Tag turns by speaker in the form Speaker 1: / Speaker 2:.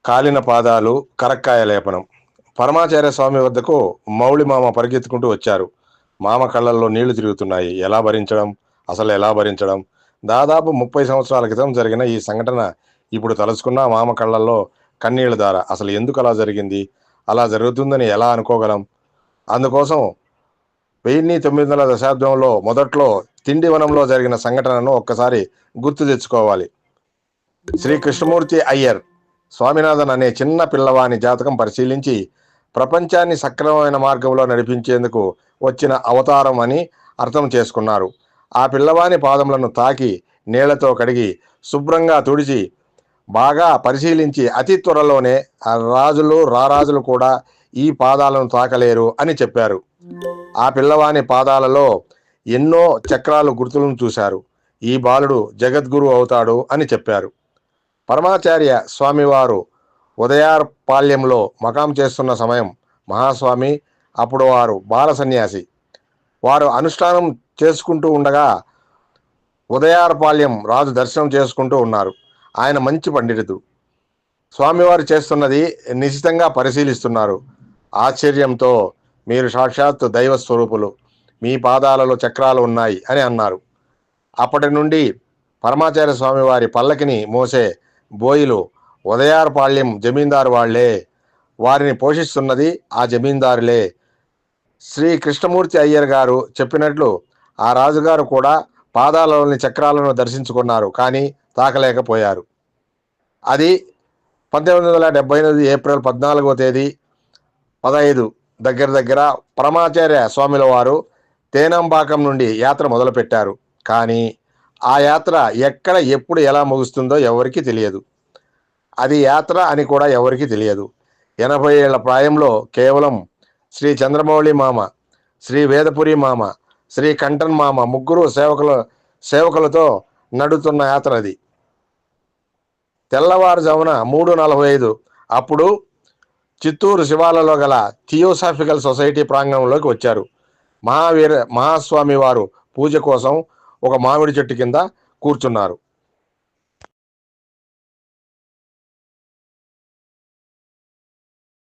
Speaker 1: కాలిన పాదాలు, కరక్కాయ లేపనం. పరమాచార్య స్వామి వద్దకు మౌళి మామ పరిగెత్తుకుంటూ వచ్చారు. మామ కళ్ళల్లో నీళ్లు తిరుగుతున్నాయి. ఎలా భరించడం? అసలు ఎలా భరించడం? దాదాపు 30 సంవత్సరాల క్రితం జరిగిన ఈ సంఘటన ఇప్పుడు తలుచుకున్నా మామ కళ్ళల్లో కన్నీళ్ల ధార. అసలు ఎందుకు అలా జరిగింది? అలా జరుగుతుందని ఎలా అనుకోగలం? అందుకోసం 1900 దశాబ్దంలో మొదట్లో తిండివనంలో జరిగిన సంఘటనను ఒక్కసారి గుర్తు తెచ్చుకోవాలి. శ్రీ కృష్ణమూర్తి అయ్యర్ స్వామినాథన్ అనే చిన్న పిల్లవాని జాతకం పరిశీలించి ప్రపంచాన్ని సక్రమమైన మార్గంలో నడిపించేందుకు వచ్చిన అవతారం అని అర్థం చేసుకున్నారు. ఆ పిల్లవాని పాదములను తాకి నీళ్లతో కడిగి శుభ్రంగా తుడిచి బాగా పరిశీలించి అతి త్వరలోనే ఆ రాజులు రారాజులు కూడా ఈ పాదాలను తాకలేరు అని చెప్పారు. ఆ పిల్లవాని పాదాలలో ఎన్నో చక్రాలు గుర్తులను చూశారు. ఈ బాలుడు జగద్గురు అవుతాడు అని చెప్పారు. పరమాచార్య స్వామివారు ఉదయార్పాళ్యంలో మకాం చేస్తున్న సమయం. మహాస్వామి అప్పుడు వారు బాల సన్యాసి. వారు అనుష్ఠానం చేసుకుంటూ ఉండగా ఉదయార్పాళ్యం రాజు దర్శనం చేసుకుంటూ ఉన్నారు. ఆయన మంచి పండితుడు. స్వామివారు చేస్తున్నది నిశితంగా పరిశీలిస్తున్నారు. ఆశ్చర్యంతో, మీరు సాక్షాత్ దైవ స్వరూపులు, మీ పాదాలలో చక్రాలు ఉన్నాయి అని అన్నారు. అప్పటి నుండి పరమాచార్య స్వామి వారి పల్లకిని మోసే బోయిలు ఉదయార్పాళ్యం జమీందారు వాళ్లే. వారిని పోషిస్తున్నది ఆ జమీందారులే. శ్రీ కృష్ణమూర్తి అయ్యర్ గారు చెప్పినట్లు ఆ రాజుగారు కూడా పాదాలలోని చక్రాలను దర్శించుకున్నారు, కానీ తాకలేకపోయారు. అది 1878 ఏప్రిల్ 14వ తేదీ 15 దగ్గర పరమాచార్య స్వామిల వారు తేనంబాకం నుండి యాత్ర మొదలుపెట్టారు. కానీ ఆ యాత్ర ఎక్కడ, ఎప్పుడు, ఎలా ముగుస్తుందో ఎవరికీ తెలియదు. అది యాత్ర అని కూడా ఎవరికీ తెలియదు. 80 ఏళ్ల ప్రాయంలో కేవలం శ్రీ చంద్రమౌళి మామ, శ్రీ వేదపురి మామ, శ్రీ కంఠన్ మామ ముగ్గురు సేవకులతో నడుతున్న యాత్ర అది. తెల్లవారుజామున 3:45 అప్పుడు చిత్తూరు శివాలలో గల థియోసాఫికల్ సొసైటీ ప్రాంగణంలోకి వచ్చారు. మహాస్వామి వారు పూజ కోసం ఒక మామిడి చెట్టు కింద కూర్చున్నారు.